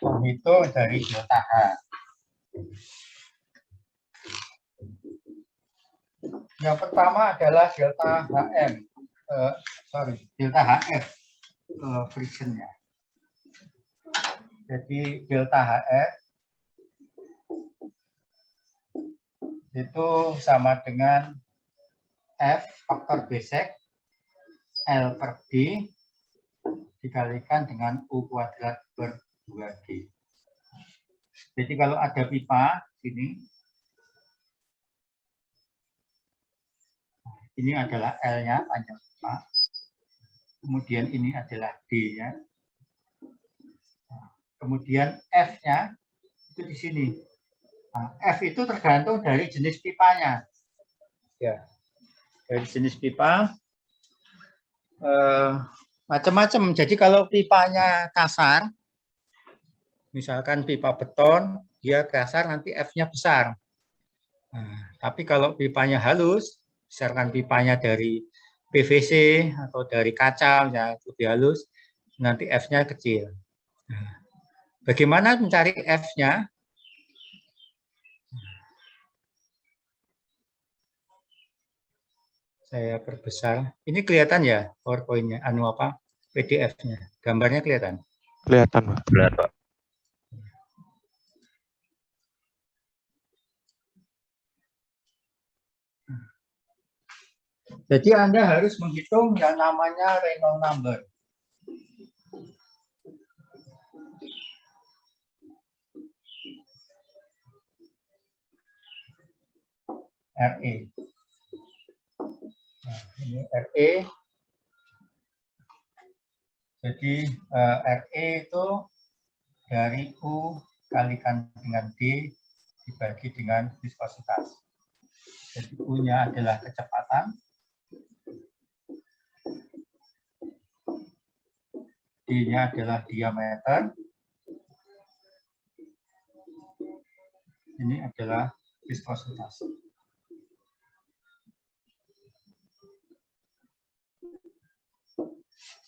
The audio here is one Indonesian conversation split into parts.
Menghitung dari delta H. Yang pertama adalah delta HM, delta HF frictionnya. Jadi delta HF itu sama dengan F faktor B sek L per D dikalikan dengan U kuadrat per 2G. Jadi kalau ada pipa sini, ini adalah L-nya, panjang pipa. Kemudian ini adalah D-nya. Kemudian F-nya itu di sini. Nah, F itu tergantung dari jenis pipanya. Ya, dari jenis pipa macam-macam. Jadi kalau pipanya kasar, misalkan pipa beton, dia kasar nanti F-nya besar. Nah, tapi kalau pipanya halus, misalkan pipanya dari PVC atau dari kaca, ya lebih halus, nanti F-nya kecil. Nah, bagaimana mencari F-nya? Saya perbesar. Ini kelihatan ya PowerPoint-nya, PDF-nya. Gambarnya kelihatan? Kelihatan, Pak. Kelihatan. Jadi Anda harus menghitung yang namanya Reynolds number. RE. Nah, ini RE. Jadi RE itu dari U kalikan dengan D dibagi dengan viskositas. Jadi U-nya adalah kecepatan, D-nya adalah diameter, ini adalah viskositas.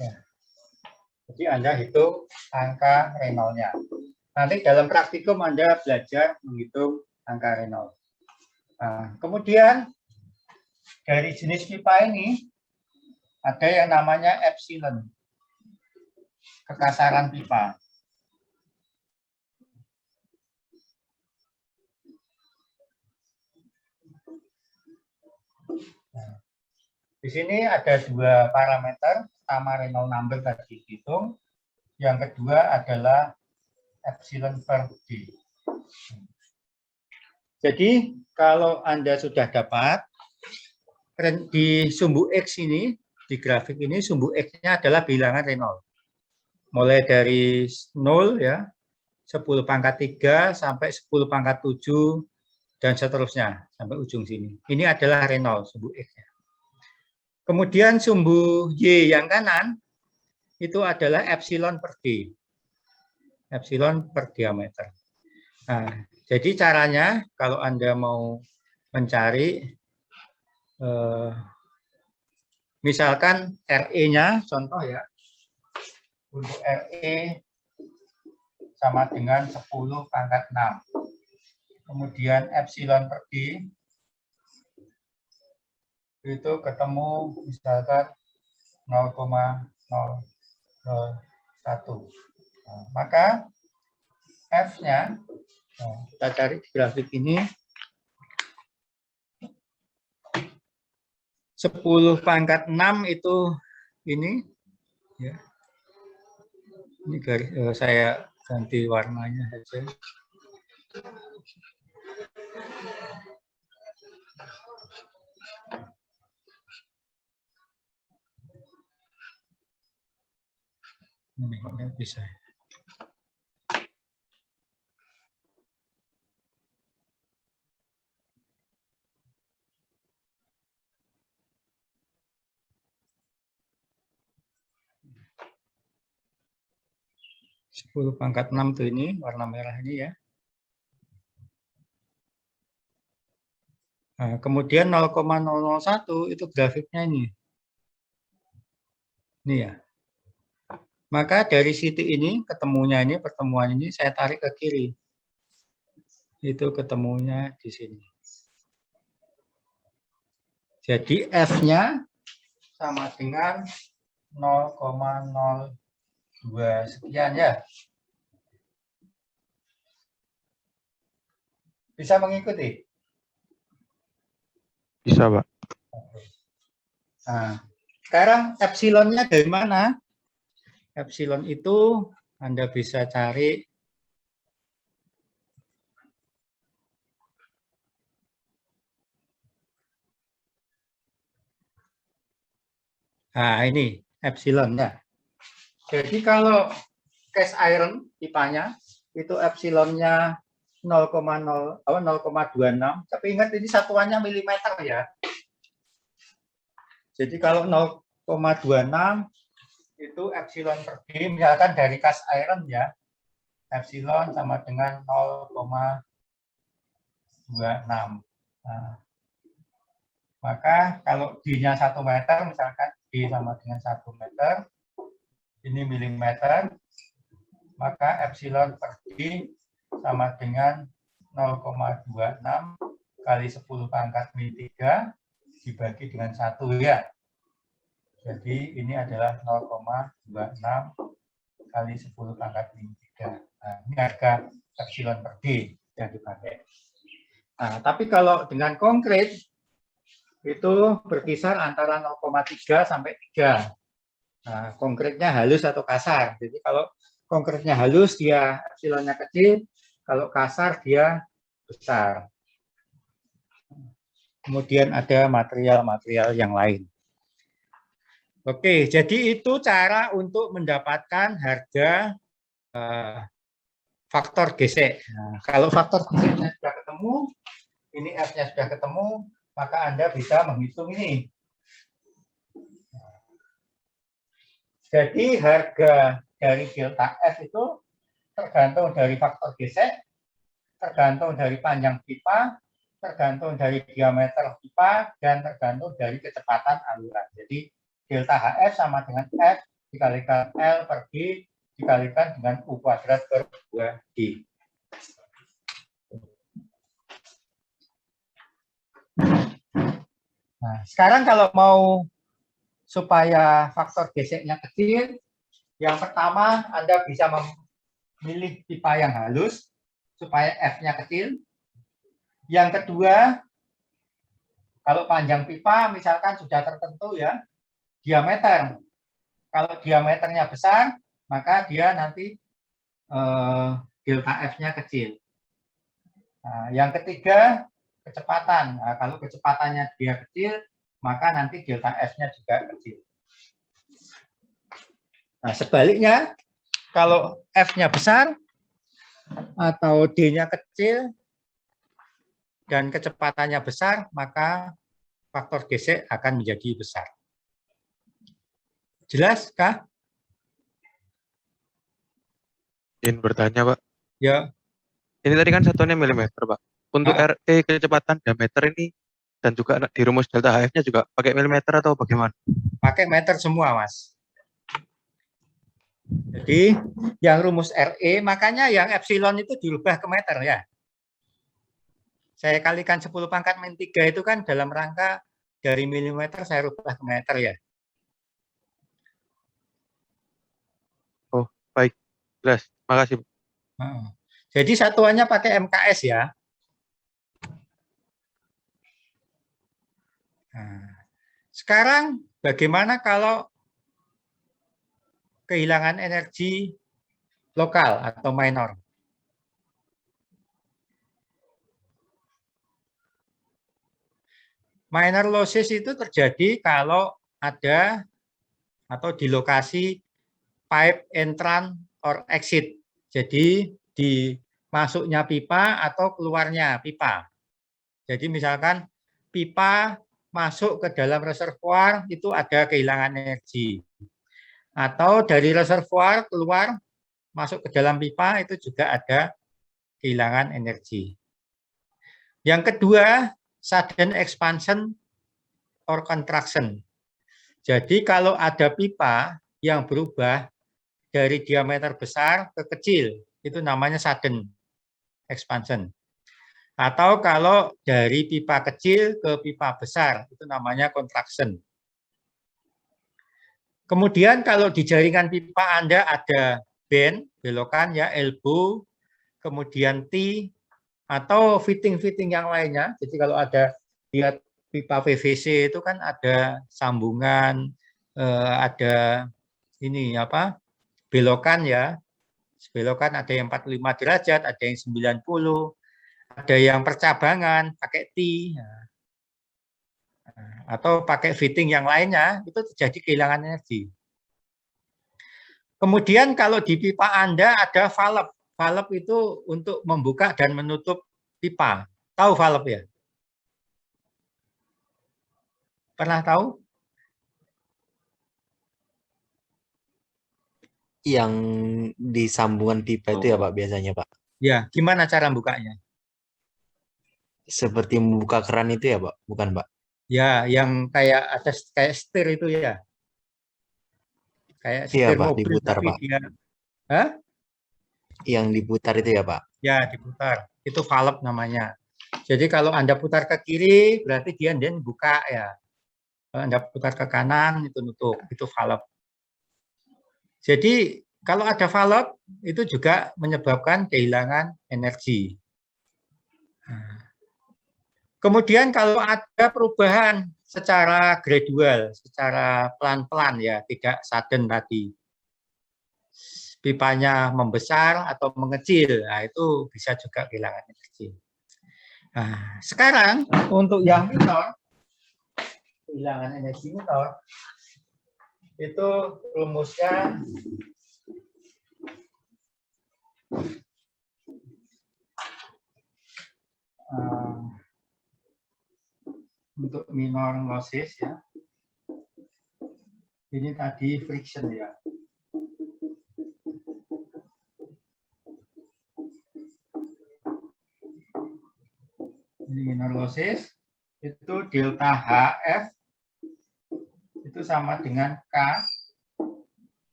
Ya. Jadi Anda hitung angka Reynolds-nya. Nanti dalam praktikum Anda belajar menghitung angka Reynolds. Nah, kemudian dari jenis pipa ini ada yang namanya epsilon, kekasaran pipa. Nah, di sini ada dua parameter. Pertama Reynolds number tadi dihitung, yang kedua adalah epsilon per D. Jadi kalau Anda sudah dapat di sumbu X ini, di grafik ini sumbu X-nya adalah bilangan Reynolds. Mulai dari 0 ya, 10 pangkat 3 sampai 10 pangkat 7 dan seterusnya sampai ujung sini. Ini adalah Reynolds sumbu X-nya. Kemudian sumbu Y yang kanan itu adalah epsilon per D. Epsilon per diameter. Nah, jadi caranya kalau Anda mau mencari misalkan RE-nya, contoh ya, untuk RE sama dengan 10 pangkat 6. Kemudian epsilon per D itu ketemu misalkan 0,001. Nah, maka F-nya, kita cari di grafik ini, 10 pangkat 6 itu ini, ya. Ini garis, saya ganti warnanya saja. Ini bisa. 10 pangkat 6 tuh ini, warna merah ini ya. Nah, kemudian 0,001 itu grafiknya ini. Ini ya. Maka dari titik ini, ketemunya ini, pertemuan ini saya tarik ke kiri. Itu ketemunya di sini. Jadi F-nya sama dengan 0,02 sekian ya. Bisa mengikuti? Bisa, Pak. Nah, sekarang epsilonnya dari mana? Epsilon itu Anda bisa cari ini epsilon ya. Jadi kalau cast iron pipanya itu epsilonnya 0,26, tapi ingat ini satuannya milimeter ya. Jadi kalau 0,26 itu epsilon per D, misalkan dari cast iron ya, epsilon sama dengan 0,26. Nah, maka kalau D-nya 1 meter, misalkan D sama dengan 1 meter, ini milimeter, maka epsilon per D sama dengan 0,26 kali 10 pangkat min 3 dibagi dengan 1 ya. Jadi ini adalah 0,26 kali 10 pangkat min 3. Nah, ini harga epsilon per D yang dipakai. Nah, tapi kalau dengan konkret itu berkisar antara 0,3 sampai 3. Nah, konkretnya halus atau kasar. Jadi kalau konkretnya halus dia epsilonnya kecil, kalau kasar dia besar. Kemudian ada material-material yang lain. Oke, jadi itu cara untuk mendapatkan harga faktor gesek. Nah, kalau faktor geseknya sudah ketemu, ini F-nya sudah ketemu, maka Anda bisa menghitung ini. Jadi harga dari delta F itu tergantung dari faktor gesek, tergantung dari panjang pipa, tergantung dari diameter pipa, dan tergantung dari kecepatan aliran. Jadi delta HF sama dengan F dikalikan L per D dikalikan dengan U kuadrat per 2D. Nah, sekarang kalau mau supaya faktor geseknya kecil, yang pertama Anda bisa memilih pipa yang halus supaya F-nya kecil. Yang kedua, kalau panjang pipa misalkan sudah tertentu ya, diameter. Kalau diameternya besar, maka dia nanti delta F-nya kecil. Nah, yang ketiga, kecepatan. Nah, kalau kecepatannya dia kecil, maka nanti delta F-nya juga kecil. Nah, sebaliknya, kalau F-nya besar atau D-nya kecil dan kecepatannya besar, maka faktor gesek akan menjadi besar. Jelas, Kak? Ingin bertanya, Pak. Ya. Ini tadi kan satuannya milimeter, Pak. Untuk RE kecepatan diameter ini dan juga di rumus delta HF-nya juga pakai milimeter atau bagaimana? Pakai meter semua, Mas. Jadi yang rumus RE, makanya yang epsilon itu dirubah ke meter ya. Saya kalikan 10 pangkat min 3 itu kan dalam rangka dari milimeter saya rubah ke meter ya. Oh, baik. Jelas. Makasih. Jadi satuannya pakai MKS ya. Nah, sekarang bagaimana kalau kehilangan energi lokal atau minor? Minor losses itu terjadi kalau ada atau di lokasi pipe entrance or exit. Jadi di masuknya pipa atau keluarnya pipa. Jadi misalkan pipa masuk ke dalam reservoir itu ada kehilangan energi. Atau dari reservoir keluar masuk ke dalam pipa itu juga ada kehilangan energi. Yang kedua, sudden expansion or contraction. Jadi kalau ada pipa yang berubah dari diameter besar ke kecil, itu namanya sudden expansion. Atau kalau dari pipa kecil ke pipa besar, itu namanya contraction. Kemudian kalau di jaringan pipa Anda ada bend, belokan ya, elbow, kemudian T, atau fitting-fitting yang lainnya. Jadi kalau ada lihat pipa PVC itu kan ada sambungan, ada ini apa, belokan ya. Belokan ada yang 45 derajat, ada yang 90, ada yang percabangan pakai T, atau pakai fitting yang lainnya, itu terjadi kehilangan energi. Kemudian kalau di pipa Anda ada valve. Valve itu untuk membuka dan menutup pipa. Tahu valve ya? Pernah tahu? Yang di sambungan pipa itu ya Pak biasanya Pak. Ya, gimana cara bukanya? Seperti membuka keran itu ya Pak, bukan Pak? Ya, yang kayak ada kayak setir itu ya. Kayak Iya setir Pak, mobil diputar tapi Pak. dia Hah? Yang diputar itu ya Pak. Ya, diputar. Itu valve namanya. Jadi kalau Anda putar ke kiri berarti dia dan buka ya. Kalau Anda putar ke kanan itu nutup, itu valve. Jadi kalau ada valve itu juga menyebabkan kehilangan energi. Kemudian kalau ada perubahan secara gradual, secara pelan-pelan ya, tidak sudden tadi. Pipanya membesar atau mengecil, nah itu bisa juga kehilangan energi. Nah, sekarang untuk yang minor, kehilangan energi minor, itu rumusnya untuk minor losses ya. Ini tadi friction ya. Ini minor losses itu delta HF itu sama dengan K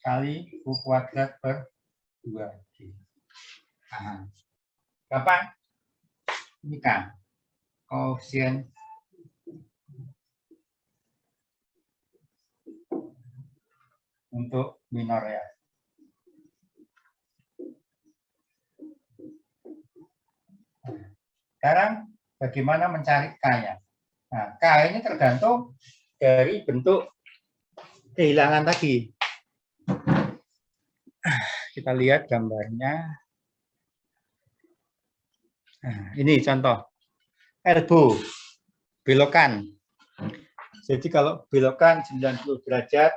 kali U kuadrat per 2G. Nah, Bapak, ini K, koefisien untuk minor ya. Sekarang bagaimana mencari K-nya? Nah, K ini tergantung dari bentuk kehilangan tadi. Kita lihat gambarnya. Nah, ini contoh. Elbow, belokan. Jadi kalau belokan 90 derajat,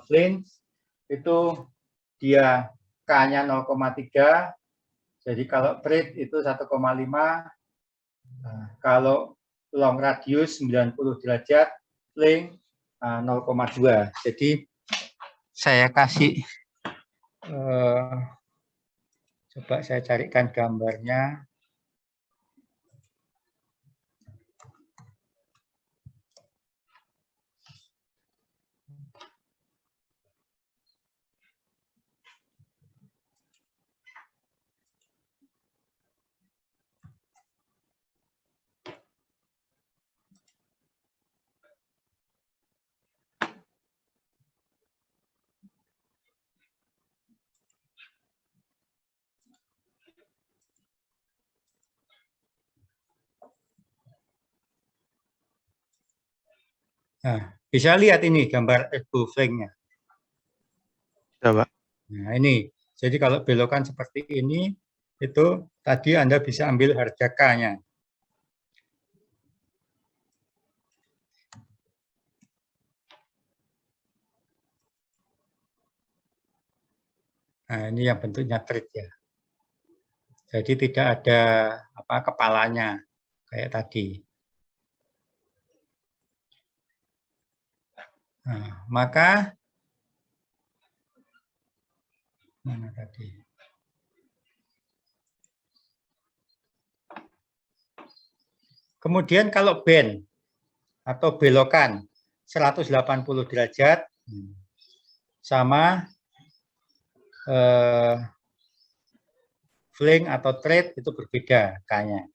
flange, itu dia K-nya 0,3. Jadi kalau breadth itu 1,5. Kalau long radius 90 derajat, length 0,2. Jadi saya kasih, coba saya carikan gambarnya. Nah, bisa lihat ini gambar elbow flank-nya. Bisa Pak. Nah, ini. Jadi kalau belokan seperti ini, itu tadi Anda bisa ambil harga K-nya. Nah, ini yang bentuknya trik ya. Jadi tidak ada apa kepalanya kayak tadi. Nah, maka mana tadi? Kemudian kalau bend atau belokan 180 derajat sama flank atau thread itu berbeda K-nya.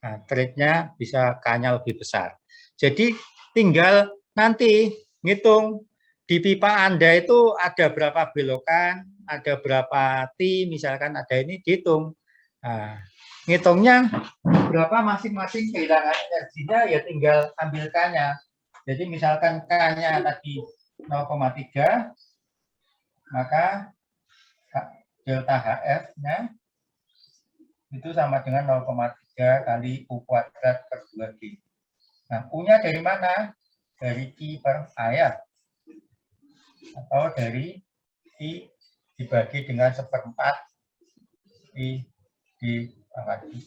Nah, thread-nya bisa K-nya lebih besar. Jadi tinggal nanti ngitung di pipa Anda itu ada berapa belokan, ada berapa T, misalkan ada ini dihitung. Nah, ngitungnya berapa masing-masing kehilangan energinya ya tinggal ambil K-nya. Jadi misalkan K-nya tadi 0,3, maka delta HF-nya itu sama dengan 0,3 kali U kuadrat per 2G. Nah, U-nya dari mana? Dari Q per A ya. Atau dari Q dibagi dengan 1/4 I di pangkat I.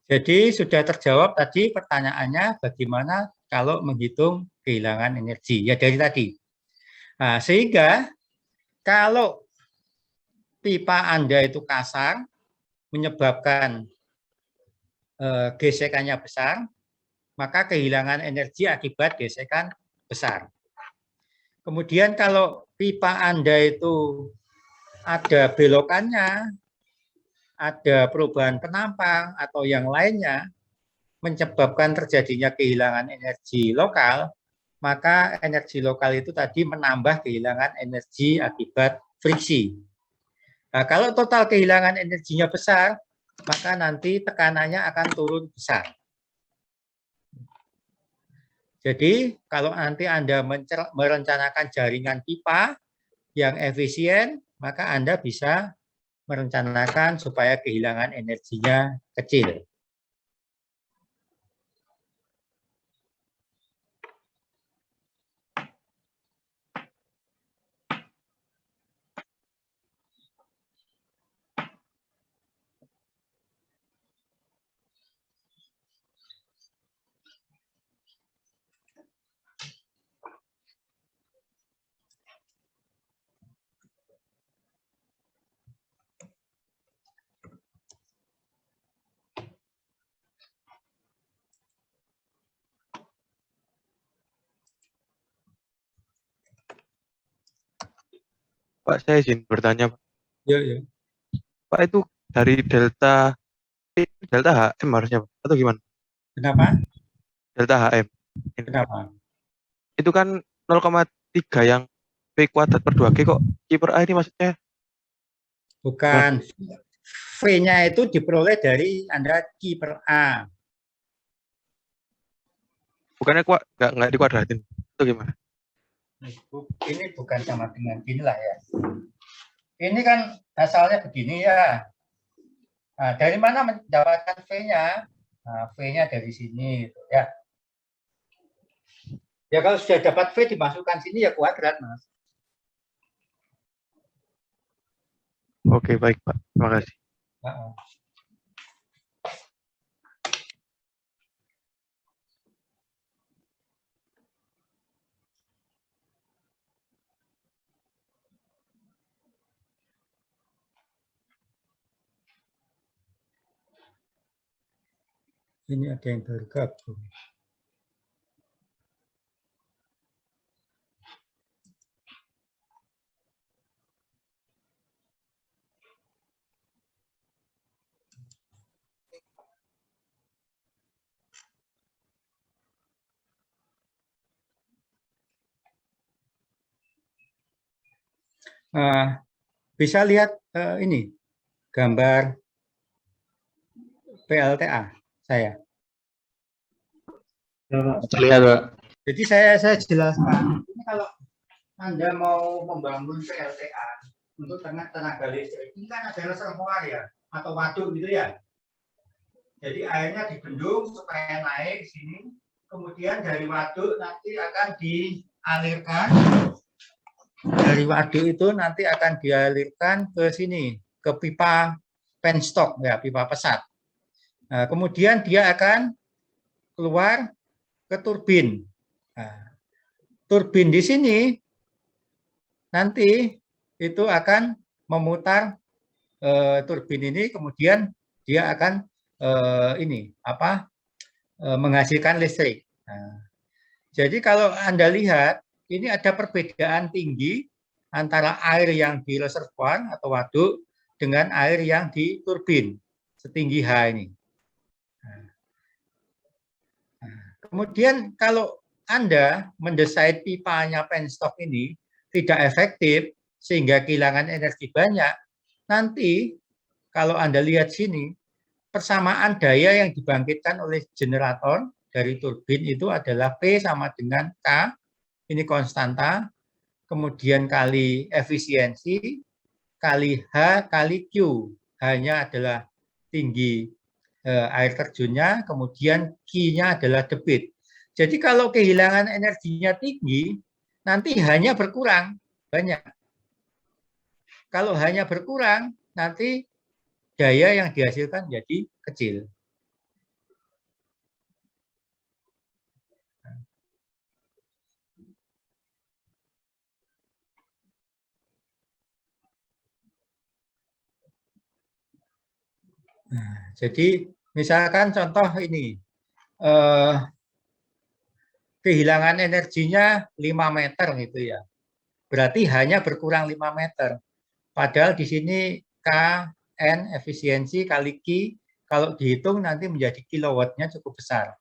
Jadi sudah terjawab tadi pertanyaannya bagaimana kalau menghitung kehilangan energi. Ya dari tadi. Nah, sehingga kalau pipa Anda itu kasar, menyebabkan gesekannya besar, maka kehilangan energi akibat gesekan besar. Kemudian kalau pipa Anda itu ada belokannya, ada perubahan penampang atau yang lainnya, menyebabkan terjadinya kehilangan energi lokal, maka energi lokal itu tadi menambah kehilangan energi akibat friksi. Nah, kalau total kehilangan energinya besar, maka nanti tekanannya akan turun besar. Jadi, kalau nanti Anda merencanakan jaringan pipa yang efisien, maka Anda bisa merencanakan supaya kehilangan energinya kecil. Pak, saya izin bertanya, Pak. Ya, ya. Pak, itu dari delta HM harusnya, Pak, atau gimana? Kenapa? Delta HM. Kenapa? Itu kan 0,3 yang V kuadrat per 2G kok. Q per A ini maksudnya Bukan. V-nya itu diperoleh dari Anda Q per A. bukannya nggak dikuadratin. Itu gimana? Ini bukan sama dengan inilah ya. Ini kan asalnya begini ya. Nah, dari mana mendapatkan V-nya? Nah, V-nya dari sini gitu, ya. Ya kalau sudah dapat V dimasukkan sini ya kuadrat, Mas. Oke, baik, Pak. Terima kasih. Nah, ini ada yang baru gabung. Bisa lihat ini gambar PLTA saya. Terlihat, Pak. Jadi saya jelaskan. Ini kalau Anda mau membangun PLTA untuk tenaga listrik, ini kan ada reservoir ya atau waduk gitu ya. Jadi airnya dibendung supaya naik sini, kemudian dari waduk nanti akan dialirkan. Dari waduk itu nanti akan dialirkan ke sini, ke pipa penstock ya, pipa pesat. Nah, kemudian dia akan keluar ke turbin. Nah, turbin di sini nanti itu akan memutar turbin ini, kemudian dia akan ini apa menghasilkan listrik. Nah, jadi kalau Anda lihat, ini ada perbedaan tinggi antara air yang di reservoir atau waduk dengan air yang di turbin, setinggi H ini. Kemudian kalau Anda mendesain pipanya penstop ini tidak efektif, sehingga kehilangan energi banyak, nanti kalau Anda lihat sini, persamaan daya yang dibangkitkan oleh generator dari turbin itu adalah P sama dengan K, ini konstanta, kemudian kali efisiensi, kali H, kali Q. H-nya adalah tinggi air terjunnya, kemudian Q-nya adalah debit. Jadi kalau kehilangan energinya tinggi, nanti hanya berkurang banyak. Kalau hanya berkurang, nanti daya yang dihasilkan jadi kecil. Nah, jadi misalkan contoh ini, kehilangan energinya 5 meter gitu ya. Berarti hanya berkurang 5 meter. Padahal di sini K, N, efisiensi kali Q, kalau dihitung nanti menjadi kilowattnya cukup besar.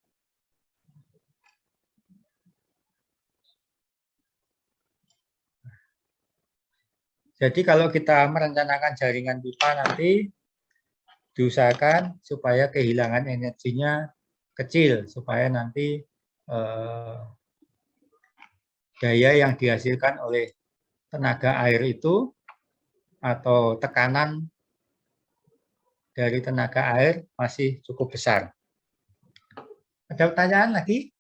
Jadi kalau kita merencanakan jaringan pipa nanti, diusahakan supaya kehilangan energinya kecil, supaya nanti daya yang dihasilkan oleh tenaga air itu atau tekanan dari tenaga air masih cukup besar. Ada pertanyaan lagi?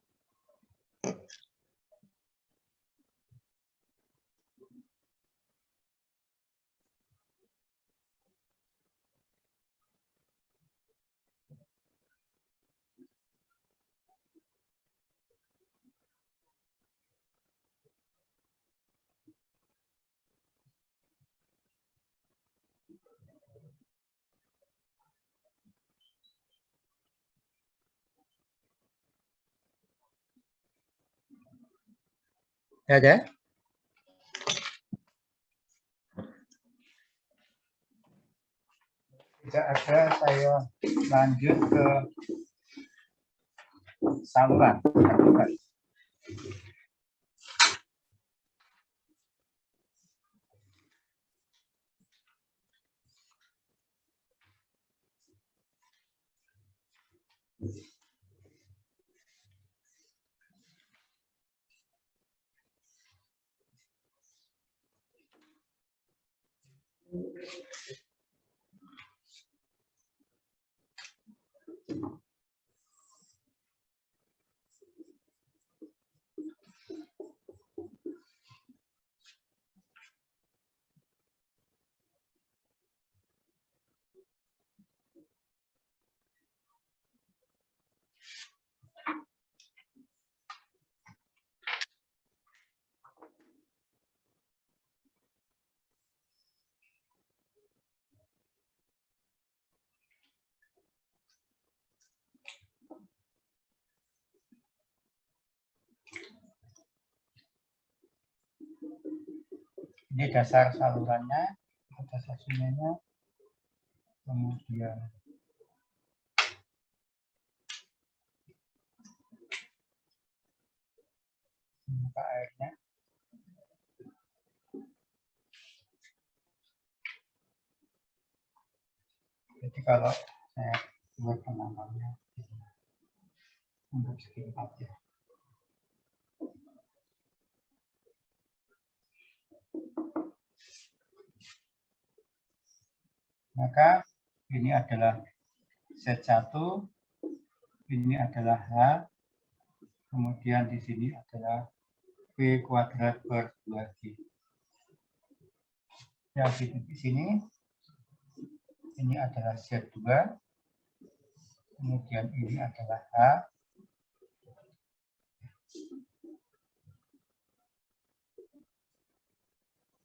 Ada? Tidak ada, saya lanjut ke saluran. Ini dasar salurannya, dasar sungainya, kemudian muka airnya. Jadi kalau saya buat penambangannya untuk segi 4 ya. Maka ini adalah Z1, ini adalah H, kemudian di sini adalah V kuadrat per 2G. Ya, di sini ini adalah Z2, kemudian ini adalah H,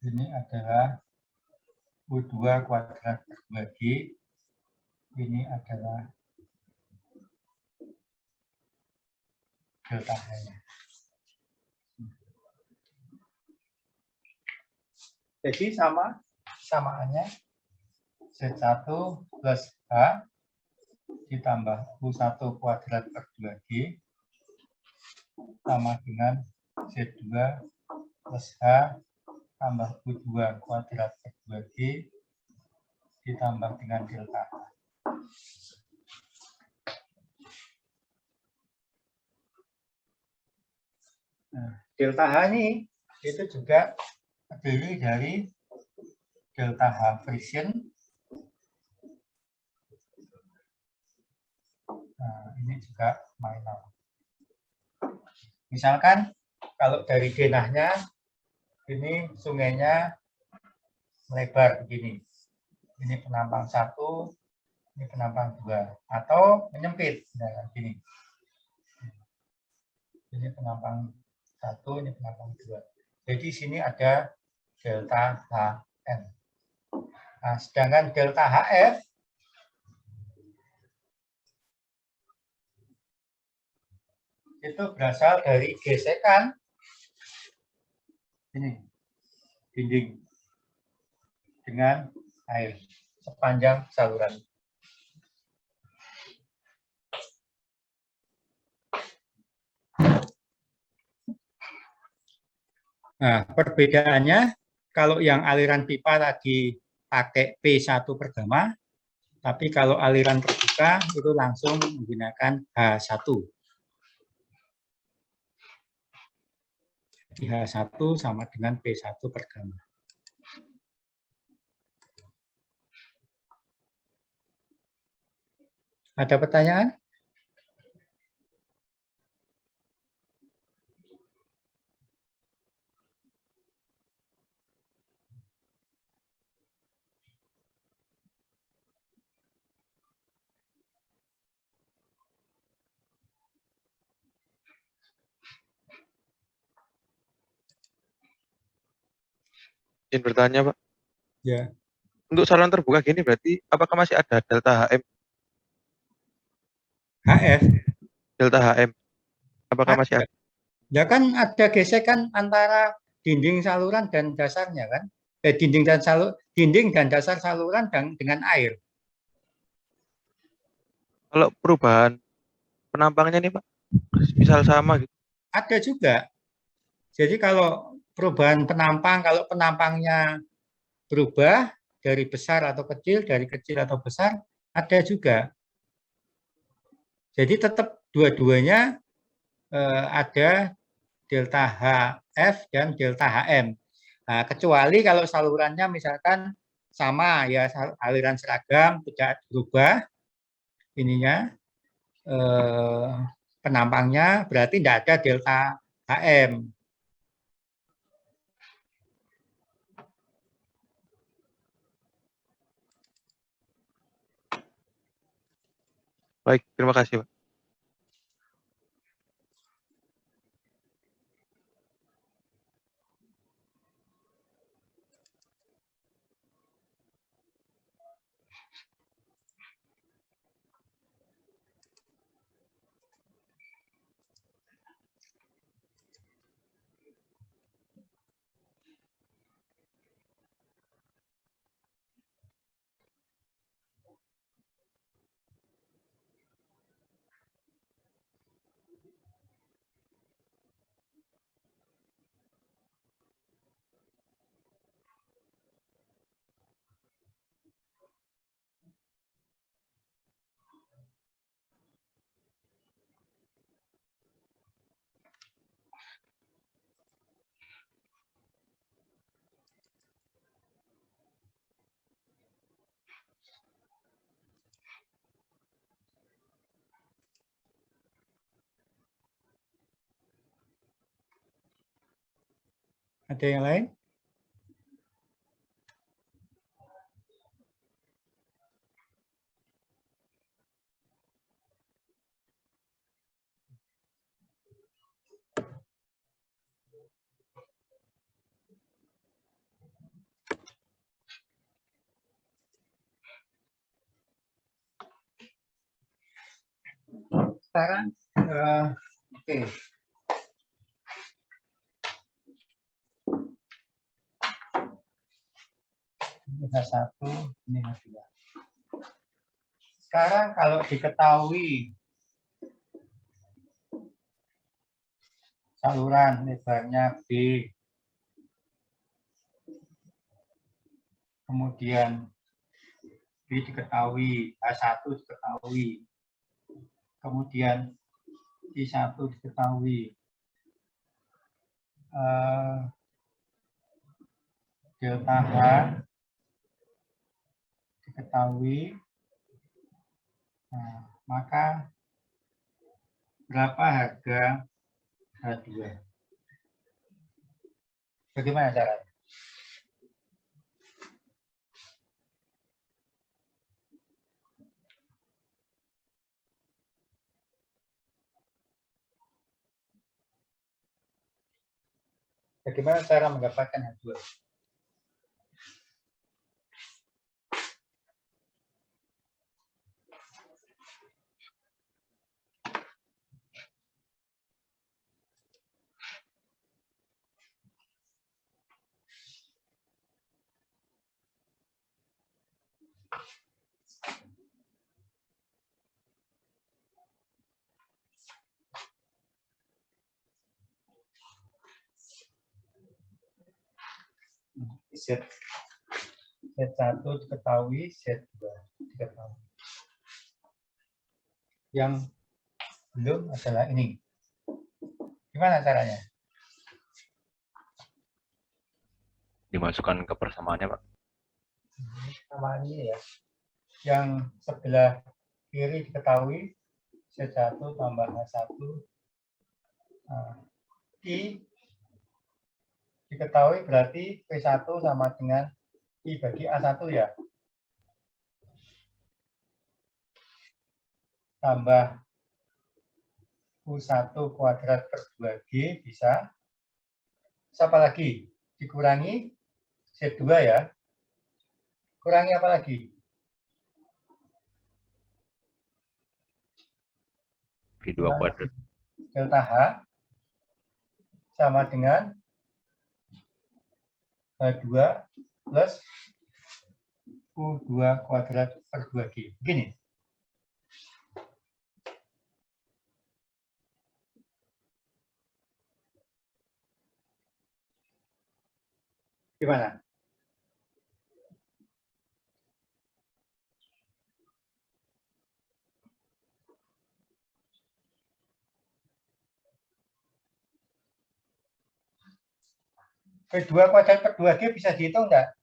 ini adalah U2 kuadrat per 2G, ini adalah delta H-nya. Jadi samaannya Z1 plus H ditambah U1 kuadrat per 2G sama dengan Z2 plus H tambah U2 kuadrat per 2G ditambah dengan delta H. Nah, delta H ini itu juga terdiri dari delta H friction. Nah, ini juga minor. Misalkan kalau dari denahnya ini sungainya melebar begini. Ini penampang 1, ini penampang 2, atau menyempit. Nah, gini. Ini penampang 1, ini penampang 2. Jadi sini ada delta HM. Nah, sedangkan delta HF itu berasal dari gesekan ini dinding dengan air sepanjang saluran. Nah, perbedaannya kalau yang aliran pipa tadi pakai P1 per gamma, tapi kalau aliran terbuka itu langsung menggunakan H1. Jadi H1 sama dengan P1 per gamma. Ada pertanyaan? Izin bertanya, Pak. Ya. Untuk saluran terbuka gini berarti apakah masih ada delta HM? HF. Delta HM. Apakah masih ada? Ya kan ada gesekan antara dinding saluran dan dasarnya kan? Dinding dan dasar saluran dengan air. Kalau perubahan penampangnya nih, Pak, misal sama gitu. Ada juga. Jadi kalau perubahan penampang, kalau penampangnya berubah dari besar atau kecil, dari kecil atau besar, ada juga. Jadi tetap dua-duanya ada delta HF dan delta HM. Nah, kecuali kalau salurannya misalkan sama ya, aliran seragam tidak berubah ininya penampangnya, berarti tidak ada delta HM. Baik, terima kasih, Pak. Ada yang lain? Sekarang Oke. Ini H1, ini H2. Sekarang kalau diketahui saluran lebarnya B, kemudian B diketahui, H1 diketahui, kemudian I1 diketahui, delta H diketahui, nah, maka berapa harga H2? Bagaimana caranya? Bagaimana cara mendapatkan H2? Z1 diketahui, Z2 diketahui. Yang belum adalah ini. Gimana caranya? Dimasukkan ke persamaannya, Pak. Sama ini ya. Yang sebelah kiri diketahui, Z1 tambah H1. I diketahui berarti P1 sama dengan I bagi A1 ya. Tambah U1 kuadrat per 2G bisa. Siapa lagi? Dikurangi Z2 ya. Kurangi apa lagi? V2 kuadrat. Delta H sama dengan H2 plus U2 kuadrat per 2G. Begini. Gimana? P2 kuadrat per 2G bisa dihitung enggak?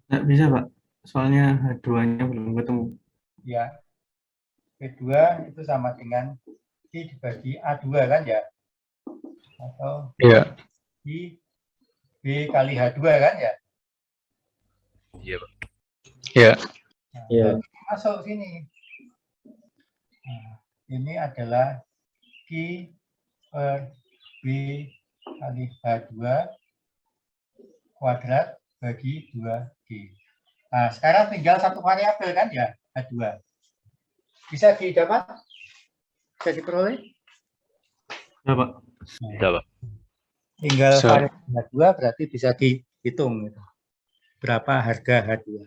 Nggak bisa, Pak. Soalnya H2-nya belum ketemu. Ya. P2 itu sama dengan I dibagi A2 kan ya? Atau Iya. I B kali H2 kan ya? Iya, Pak. Iya. Nah, Iya. masuk sini. Nah, ini adalah Q per B kali H2 kuadrat bagi 2G. Nah, sekarang tinggal satu variabel kan ya, H2. Bisa didapat? Bisa diperoleh? Ya, Pak. Bisa, Pak. Tinggal Bisa. variabel H2 berarti bisa dihitung. Gitu. Berapa harga H2.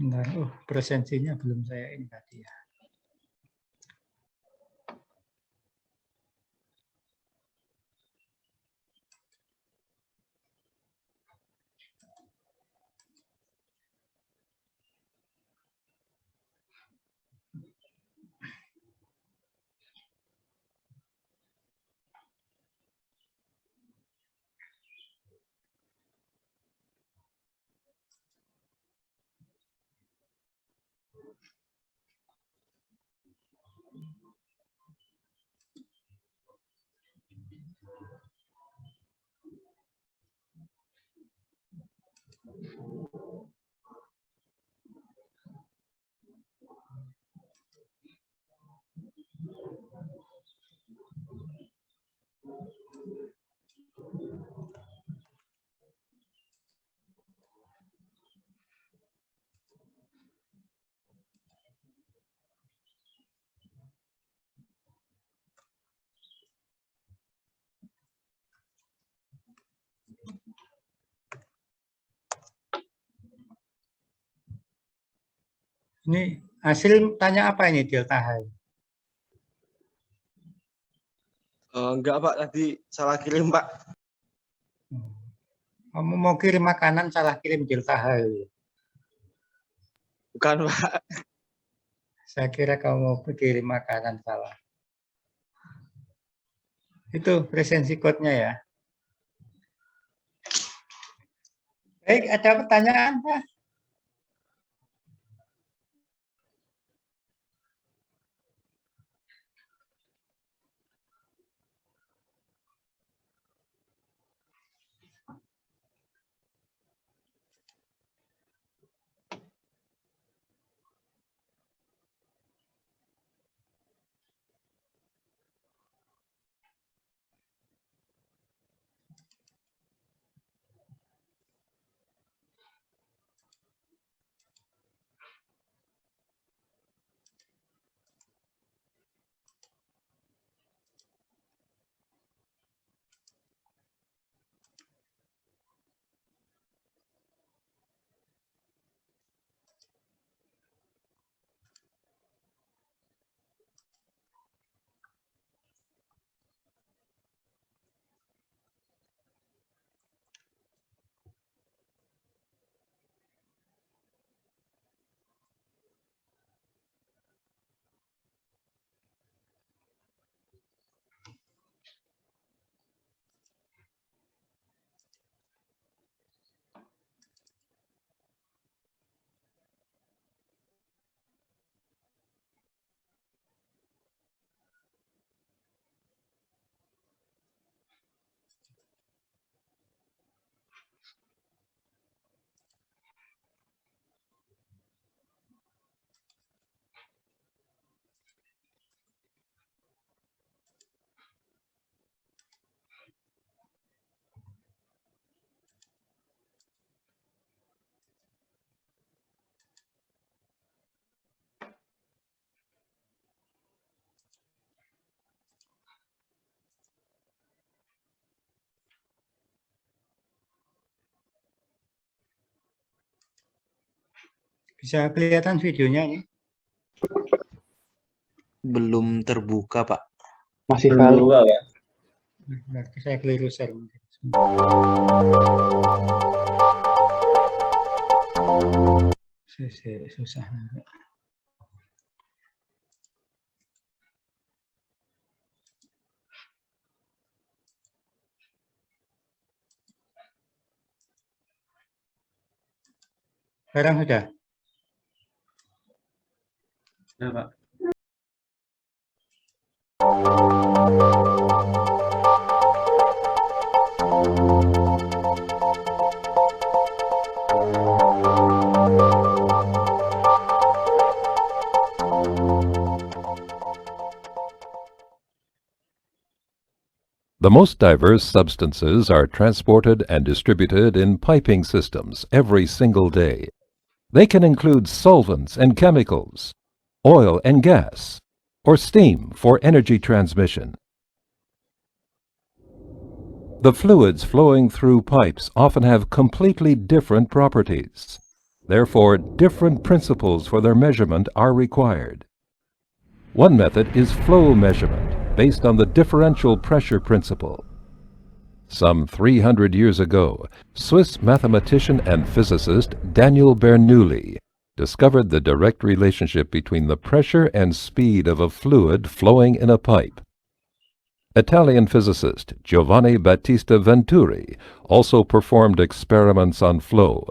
Bentar, presensinya belum saya ini tadi ya. Ini hasil tanya apa ini delta H? Enggak Pak, tadi salah kirim Pak. Kamu mau kirim makanan salah kirim delta H. Bukan Pak. Saya kira kamu mau kirim makanan salah. Itu presensi code-nya ya. Baik, ada pertanyaan Pak? Bisa kelihatan videonya ini? Belum terbuka, Pak. Masih valid. Berarti saya keliru share. Susah. Sekarang sudah. Ya, Pak. The most diverse substances are transported and distributed in piping systems every single day. They can include solvents and chemicals, oil and gas, or steam for energy transmission. The fluids flowing through pipes often have completely different properties. Therefore, different principles for their measurement are required. One method is flow measurement, based on the differential pressure principle. Some 300 years ago, Swiss mathematician and physicist Daniel Bernoulli discovered the direct relationship between the pressure and speed of a fluid flowing in a pipe. Italian physicist Giovanni Battista Venturi also performed experiments on flow,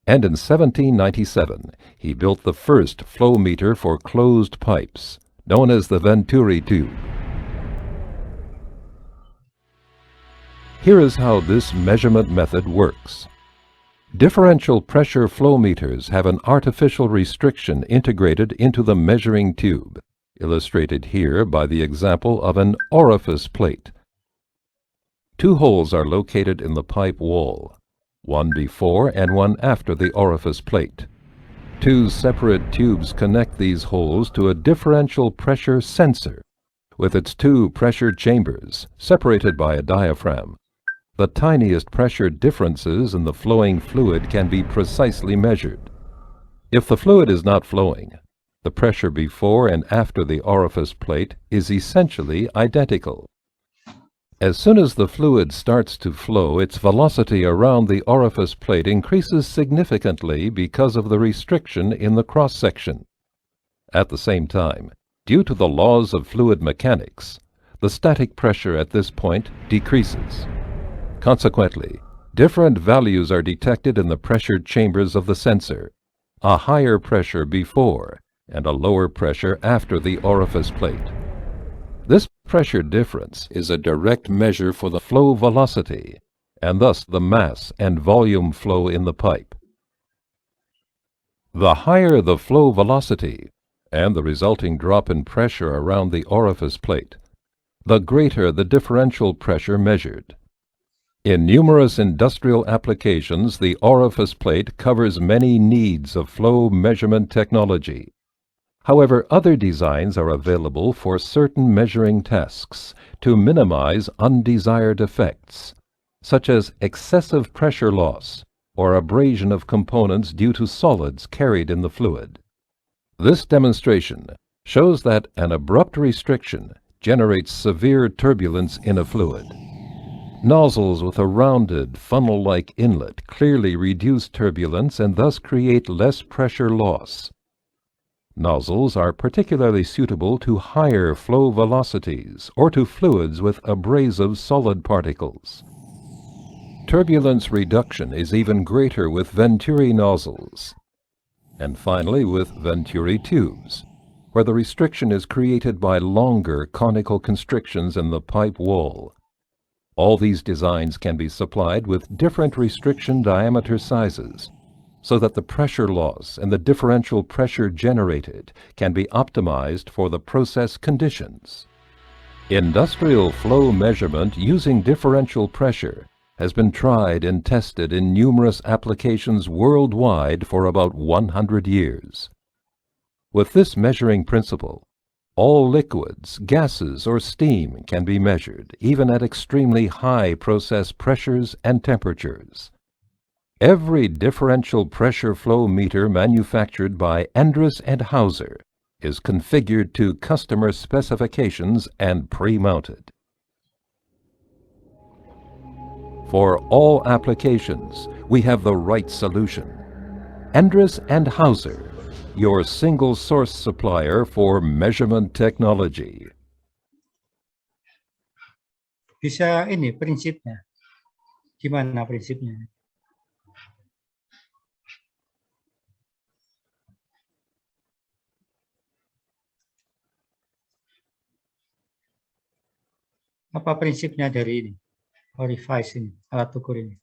and in 1797 he built the first flow meter for closed pipes, known as the Venturi tube. Here is how this measurement method works. Differential pressure flow meters have an artificial restriction integrated into the measuring tube, illustrated here by the example of an orifice plate. Two holes are located in the pipe wall, one before and one after the orifice plate. Two separate tubes connect these holes to a differential pressure sensor with its two pressure chambers separated by a diaphragm. The tiniest pressure differences in the flowing fluid can be precisely measured. If the fluid is not flowing, the pressure before and after the orifice plate is essentially identical. As soon as the fluid starts to flow, its velocity around the orifice plate increases significantly because of the restriction in the cross-section. At the same time, due to the laws of fluid mechanics, the static pressure at this point decreases. Consequently, different values are detected in the pressure chambers of the sensor, a higher pressure before and a lower pressure after the orifice plate. This pressure difference is a direct measure for the flow velocity, and thus the mass and volume flow in the pipe. The higher the flow velocity, and the resulting drop in pressure around the orifice plate, the greater the differential pressure measured. In numerous industrial applications, the orifice plate covers many needs of flow measurement technology. However, other designs are available for certain measuring tasks to minimize undesired effects, such as excessive pressure loss or abrasion of components due to solids carried in the fluid. This demonstration shows that an abrupt restriction generates severe turbulence in a fluid. Nozzles with a rounded, funnel-like inlet clearly reduce turbulence and thus create less pressure loss. Nozzles are particularly suitable to higher flow velocities or to fluids with abrasive solid particles. Turbulence reduction is even greater with Venturi nozzles, and finally with Venturi tubes, where the restriction is created by longer conical constrictions in the pipe wall. All these designs can be supplied with different restriction diameter sizes, so that the pressure loss and the differential pressure generated can be optimized for the process conditions. Industrial flow measurement using differential pressure has been tried and tested in numerous applications worldwide for about 100 years. With this measuring principle, all liquids, gases, or steam can be measured, even at extremely high process pressures and temperatures. Every differential pressure flow meter manufactured by Endress and Hauser is configured to customer specifications and pre-mounted. For all applications, we have the right solution. Endress and Hauser, your single source supplier for measurement technology. Bisa ini prinsipnya. Gimana prinsipnya? Apa prinsipnya dari ini? Orifice ini, alat ukur ini.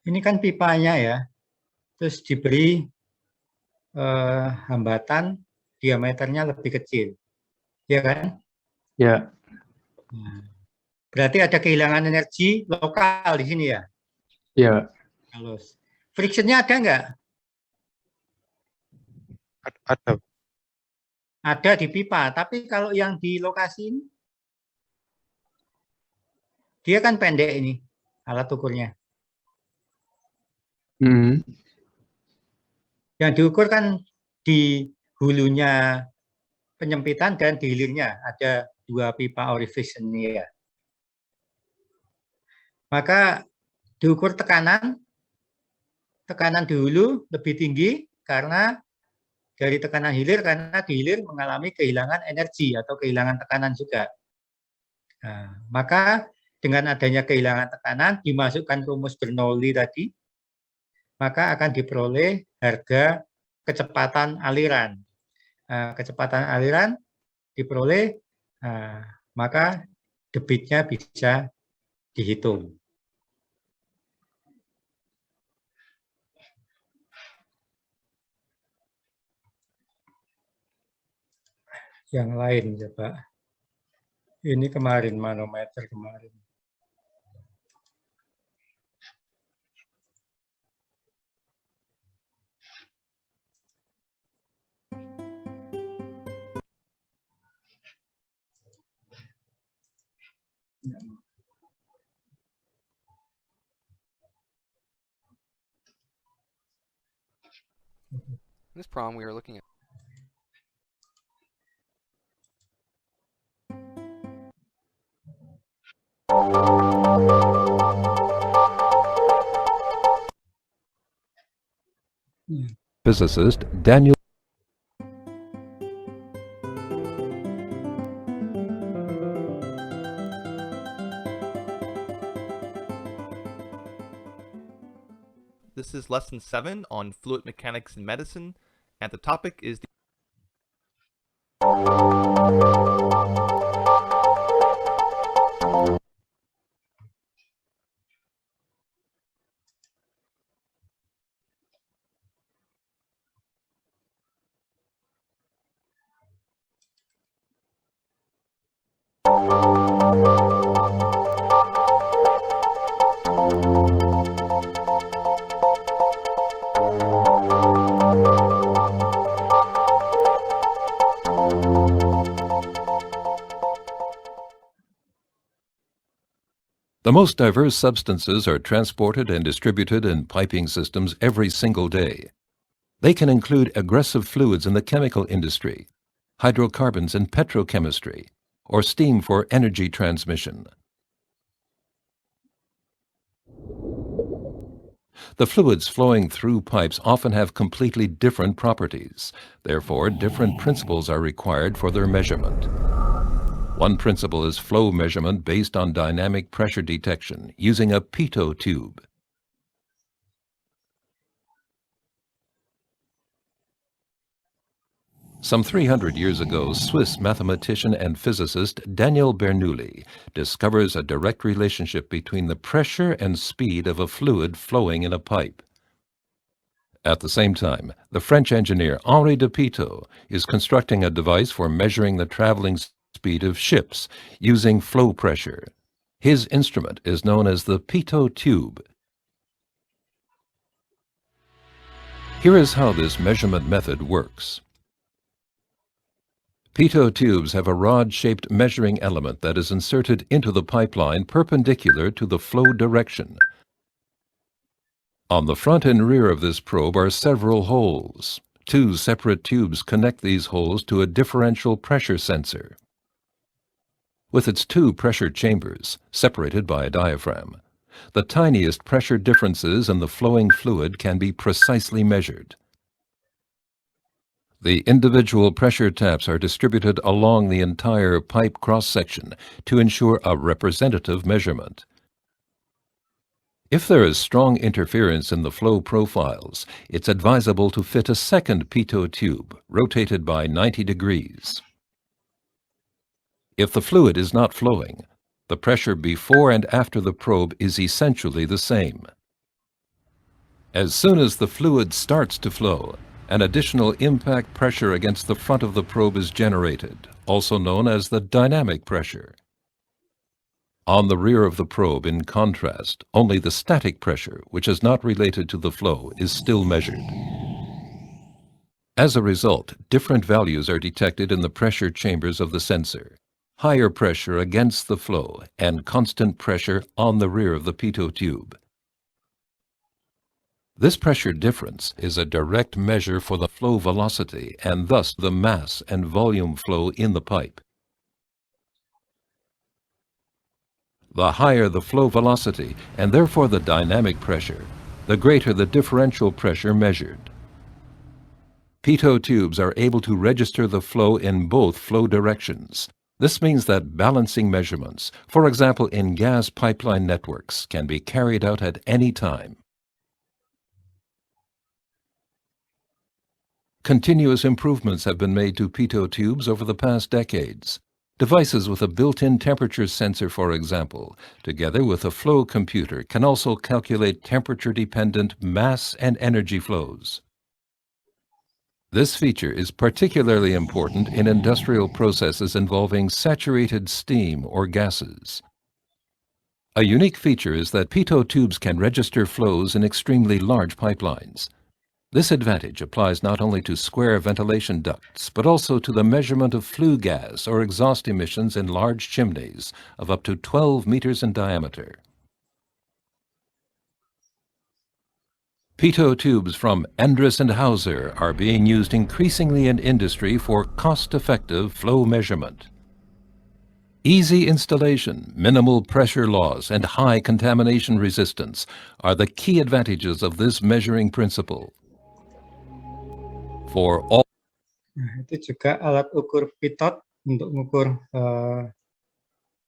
Ini kan pipanya ya, terus diberi hambatan diameternya lebih kecil, ya kan? Ya, Nah, berarti ada kehilangan energi lokal di sini ya. ya, Kalau frictionnya ada nggak? Ada. Ada di pipa, tapi kalau yang di lokasi ini, dia kan pendek ini alat ukurnya. hmm, Yang diukur kan di hulunya penyempitan dan di hilirnya ada 2 pipa orifice ini ya. Maka diukur tekanan di hulu lebih tinggi karena dari tekanan hilir, karena di hilir mengalami kehilangan energi atau kehilangan tekanan juga. Nah, maka dengan adanya kehilangan tekanan dimasukkan rumus Bernoulli tadi, maka akan diperoleh harga kecepatan aliran. Kecepatan aliran diperoleh, maka debitnya bisa dihitung. Yang lain coba. Ini kemarin manometer kemarin. This problem we were looking at. Physicist Daniel This is lesson 7 on fluid mechanics in medicine, and the topic is the The most diverse substances are transported and distributed in piping systems every single day. They can include aggressive fluids in the chemical industry, hydrocarbons in petrochemistry, or steam for energy transmission. The fluids flowing through pipes often have completely different properties. Therefore, different principles are required for their measurement. One principle is flow measurement based on dynamic pressure detection using a pitot tube. Some 300 years ago, Swiss mathematician and physicist Daniel Bernoulli discovers a direct relationship between the pressure and speed of a fluid flowing in a pipe. At the same time, the French engineer Henri de Pitot is constructing a device for measuring the traveling speed of ships using flow pressure. His instrument is known as the pitot tube. Here is how this measurement method works. Pitot tubes have a rod-shaped measuring element that is inserted into the pipeline perpendicular to the flow direction. On the front and rear of this probe are several holes. Two separate tubes connect these holes to a differential pressure sensor. With its two pressure chambers, separated by a diaphragm, the tiniest pressure differences in the flowing fluid can be precisely measured. The individual pressure taps are distributed along the entire pipe cross-section to ensure a representative measurement. If there is strong interference in the flow profiles, it's advisable to fit a second pitot tube, rotated by 90 degrees. If the fluid is not flowing, the pressure before and after the probe is essentially the same. As soon as the fluid starts to flow, an additional impact pressure against the front of the probe is generated, also known as the dynamic pressure. On the rear of the probe, in contrast, only the static pressure, which is not related to the flow, is still measured. As a result, different values are detected in the pressure chambers of the sensor. Higher pressure against the flow and constant pressure on the rear of the pitot tube. This pressure difference is a direct measure for the flow velocity and thus the mass and volume flow in the pipe. The higher the flow velocity and therefore the dynamic pressure, the greater the differential pressure measured. Pitot tubes are able to register the flow in both flow directions. This means that balancing measurements, for example in gas pipeline networks, can be carried out at any time. Continuous improvements have been made to pitot tubes over the past decades. Devices with a built-in temperature sensor, for example, together with a flow computer, can also calculate temperature-dependent mass and energy flows. This feature is particularly important in industrial processes involving saturated steam or gases. A unique feature is that pitot tubes can register flows in extremely large pipelines. This advantage applies not only to square ventilation ducts, but also to the measurement of flue gas or exhaust emissions in large chimneys of up to 12 meters in diameter. pitot tubes from Endress and Hauser are being used increasingly in industry for cost-effective flow measurement. Easy installation, minimal pressure loss, and high contamination resistance are the key advantages of this measuring principle. For all Nah, itu juga alat ukur pitot untuk mengukur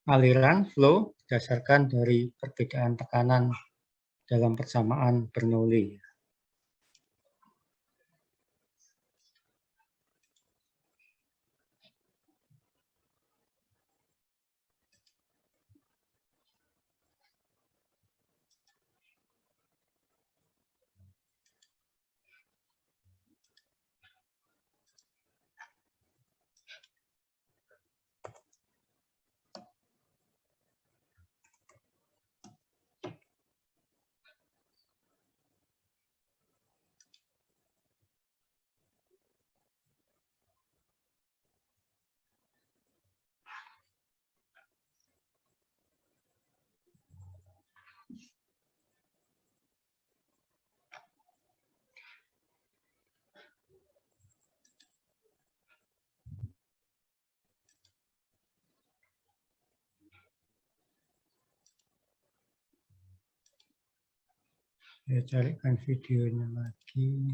aliran flow berdasarkan dari perbedaan tekanan dalam persamaan Bernoulli. Saya carikan videonya lagi.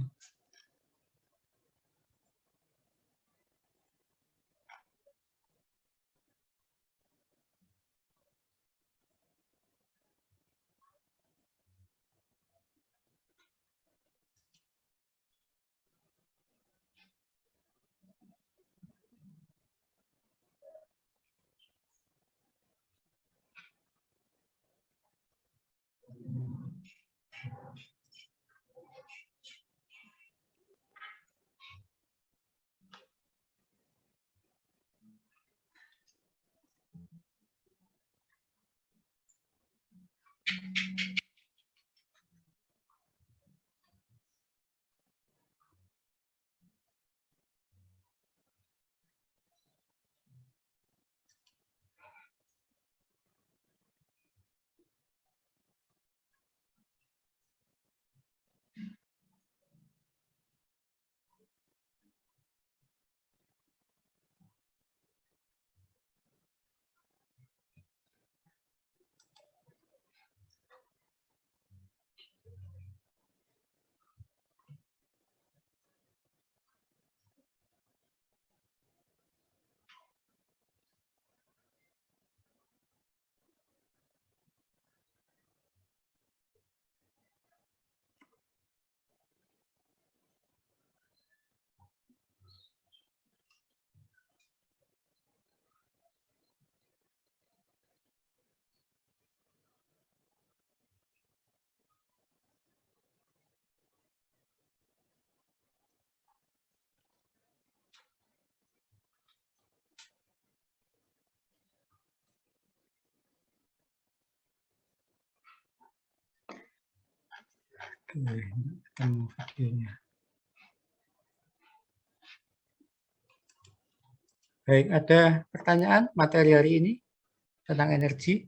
Ketemu videonya. Baik, ada pertanyaan materi hari ini tentang energi?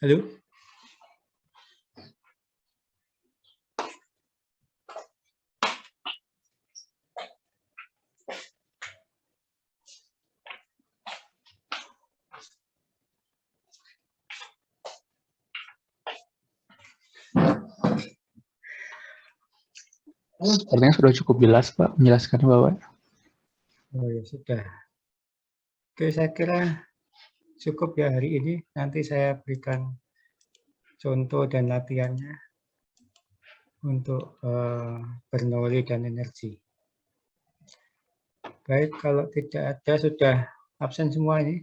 Halo? Sepertinya sudah cukup jelas, Pak, menjelaskan Bapak. Oh ya sudah. Oke, saya kira cukup ya hari ini. Nanti saya berikan contoh dan latihannya untuk Bernoulli dan energi. Baik, kalau tidak ada sudah absen semua ini.